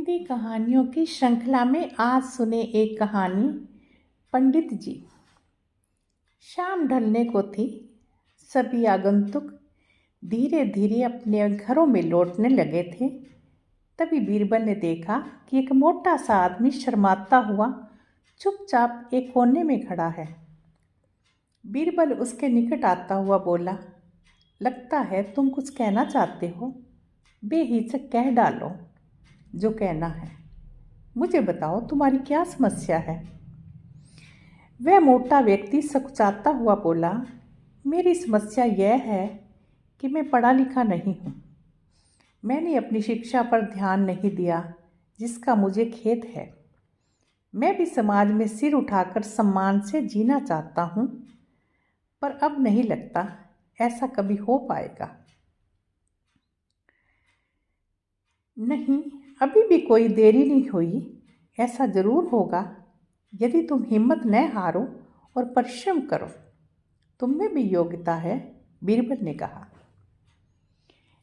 हिंदी कहानियों की श्रृंखला में आज सुने एक कहानी पंडित जी। शाम ढलने को थी। सभी आगंतुक धीरे धीरे अपने घरों में लौटने लगे थे। तभी बीरबल ने देखा कि एक मोटा सा आदमी शर्माता हुआ चुपचाप एक कोने में खड़ा है। बीरबल उसके निकट आता हुआ बोला, लगता है तुम कुछ कहना चाहते हो। बेहिचक कह डालो जो कहना है। मुझे बताओ तुम्हारी क्या समस्या है। वह मोटा व्यक्ति सकुचाता हुआ बोला, मेरी समस्या यह है कि मैं पढ़ा लिखा नहीं हूँ। मैंने अपनी शिक्षा पर ध्यान नहीं दिया, जिसका मुझे खेद है। मैं भी समाज में सिर उठाकर सम्मान से जीना चाहता हूँ, पर अब नहीं लगता ऐसा कभी हो पाएगा। नहीं, अभी भी कोई देरी नहीं हुई। ऐसा जरूर होगा यदि तुम हिम्मत न हारो और परिश्रम करो। तुम में भी योग्यता है, बीरबल ने कहा।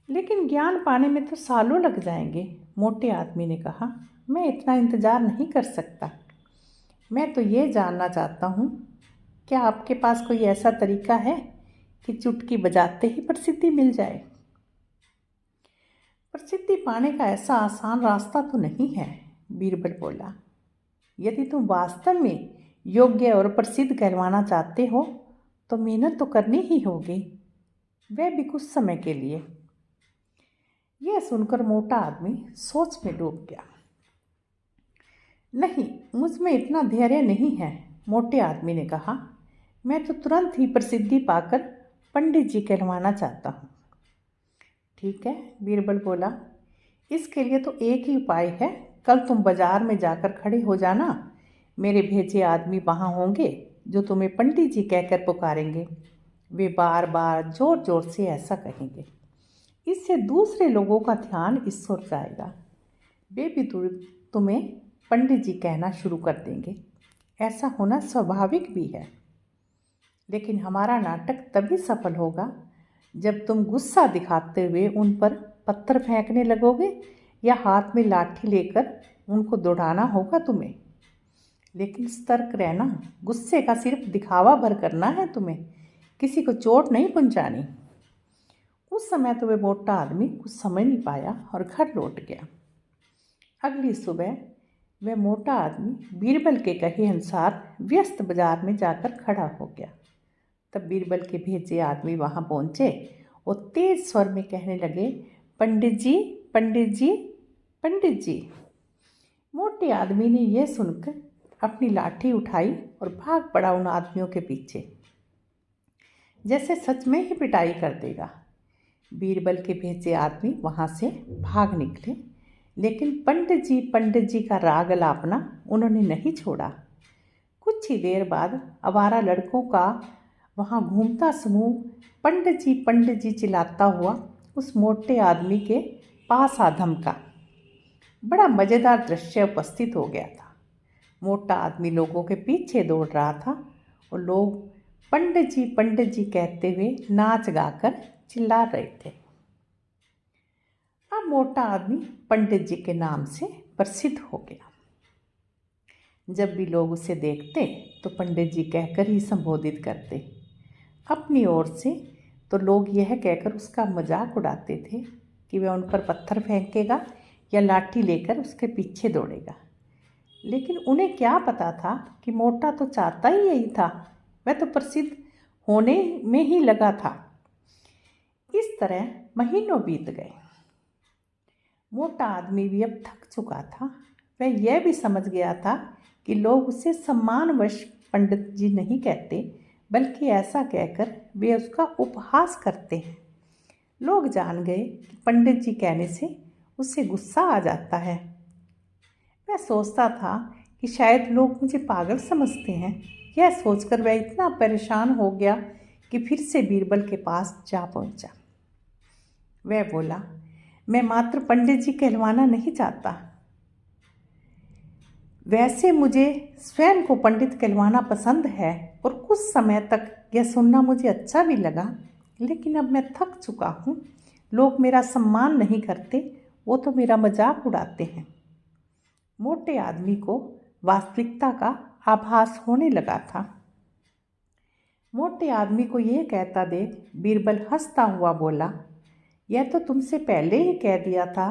लेकिन ज्ञान पाने में तो सालों लग जाएंगे, मोटे आदमी ने कहा। मैं इतना इंतजार नहीं कर सकता। मैं तो ये जानना चाहता हूँ, क्या आपके पास कोई ऐसा तरीका है कि चुटकी बजाते ही प्रसिद्धि मिल जाए। प्रसिद्धि पाने का ऐसा आसान रास्ता तो नहीं है, बीरबल बोला। यदि तुम वास्तव में योग्य और प्रसिद्ध कहलवाना चाहते हो तो मेहनत तो करनी ही होगी, वह भी कुछ समय के लिए। यह सुनकर मोटा आदमी सोच में डूब गया। नहीं, मुझ में इतना धैर्य नहीं है, मोटे आदमी ने कहा। मैं तो तुरंत ही प्रसिद्धि पाकर पंडित जी कहलवाना चाहता हूँ। ठीक है, बीरबल बोला। इसके लिए तो एक ही उपाय है। कल तुम बाजार में जाकर खड़े हो जाना। मेरे भेजे आदमी वहाँ होंगे जो तुम्हें पंडित जी कहकर पुकारेंगे। वे बार बार जोर जोर से ऐसा कहेंगे। इससे दूसरे लोगों का ध्यान इस ओर जाएगा। वे भी तुम्हें पंडित जी कहना शुरू कर देंगे। ऐसा होना स्वाभाविक भी है। लेकिन हमारा नाटक तभी सफल होगा जब तुम गुस्सा दिखाते हुए उन पर पत्थर फेंकने लगोगे या हाथ में लाठी लेकर उनको दौड़ाना होगा तुम्हें। लेकिन सतर्क रहना, गुस्से का सिर्फ दिखावा भर करना है तुम्हें, किसी को चोट नहीं पहुंचानी। उस समय तो वह मोटा आदमी कुछ समझ नहीं पाया और घर लौट गया। अगली सुबह वह मोटा आदमी बीरबल के कहे अनुसार व्यस्त बाजार में जाकर खड़ा हो गया। तब बीरबल के भेजे आदमी वहाँ पहुँचे और तेज स्वर में कहने लगे, पंडित जी, पंडित जी, पंडित जी। मोटे आदमी ने यह सुनकर अपनी लाठी उठाई और भाग पड़ा उन आदमियों के पीछे, जैसे सच में ही पिटाई कर देगा। बीरबल के भेजे आदमी वहाँ से भाग निकले, लेकिन पंडित जी का राग अलापना उन्होंने नहीं छोड़ा। कुछ ही देर बाद आवारा लड़कों का वहाँ घूमता समूह पंडित जी चिल्लाता हुआ उस मोटे आदमी के पास आ धमका। बड़ा मज़ेदार दृश्य उपस्थित हो गया था। मोटा आदमी लोगों के पीछे दौड़ रहा था और लोग पंडित जी कहते हुए नाच गाकर चिल्ला रहे थे। अब मोटा आदमी पंडित जी के नाम से प्रसिद्ध हो गया। जब भी लोग उसे देखते तो पंडित जी कहकर ही संबोधित करते। अपनी ओर से तो लोग यह कहकर उसका मजाक उड़ाते थे कि वह उन पर पत्थर फेंकेगा या लाठी लेकर उसके पीछे दौड़ेगा। लेकिन उन्हें क्या पता था कि मोटा तो चाहता ही यही था। वह तो प्रसिद्ध होने में ही लगा था। इस तरह महीनों बीत गए। मोटा आदमी भी अब थक चुका था। वह यह भी समझ गया था कि लोग उसे सम्मानवश पंडित जी नहीं कहते, बल्कि ऐसा कहकर वे उसका उपहास करते हैं। लोग जान गए कि पंडित जी कहने से उससे गुस्सा आ जाता है। वह सोचता था कि शायद लोग मुझे पागल समझते हैं। यह सोचकर वह इतना परेशान हो गया कि फिर से बीरबल के पास जा पहुंचा। वह बोला, मैं मात्र पंडित जी कहलवाना नहीं चाहता। वैसे मुझे स्वयं को पंडित कहलवाना पसंद है और कुछ समय तक यह सुनना मुझे अच्छा भी लगा, लेकिन अब मैं थक चुका हूँ। लोग मेरा सम्मान नहीं करते, वो तो मेरा मजाक उड़ाते हैं। मोटे आदमी को वास्तविकता का आभास होने लगा था। मोटे आदमी को यह कहता देख बीरबल हंसता हुआ बोला, यह तो तुमसे पहले ही कह दिया था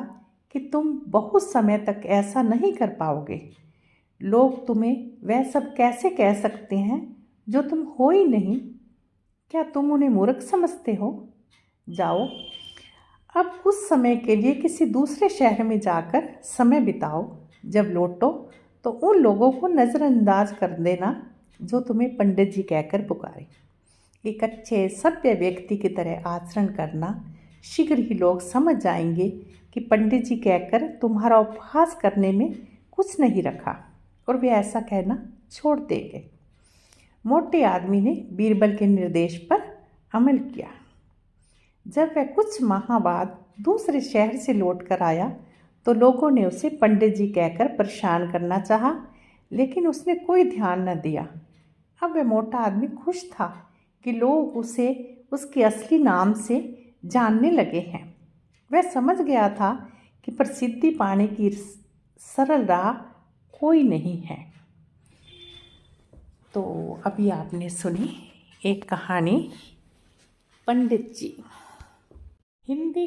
कि तुम बहुत समय तक ऐसा नहीं कर पाओगे। लोग तुम्हें वह सब कैसे कह सकते हैं जो तुम हो ही नहीं। क्या तुम उन्हें मूर्ख समझते हो? जाओ, अब कुछ समय के लिए किसी दूसरे शहर में जाकर समय बिताओ। जब लौटो तो उन लोगों को नज़रअंदाज कर देना जो तुम्हें पंडित जी कहकर पुकारे। एक अच्छे सभ्य व्यक्ति की तरह आचरण करना। शीघ्र ही लोग समझ जाएंगे कि पंडित जी कहकर तुम्हारा उपहास करने में कुछ नहीं रखा, और वे ऐसा कहना छोड़ देंगे। मोटे आदमी ने बीरबल के निर्देश पर अमल किया। जब वह कुछ माह बाद दूसरे शहर से लौट कर आया तो लोगों ने उसे पंडित जी कहकर परेशान करना चाहा, लेकिन उसने कोई ध्यान न दिया। अब वह मोटा आदमी खुश था कि लोग उसे उसके असली नाम से जानने लगे हैं। वह समझ गया था कि प्रसिद्धि पाने की सरल राह कोई नहीं है। तो अभी आपने सुनी एक कहानी पंडित जी। हिंदी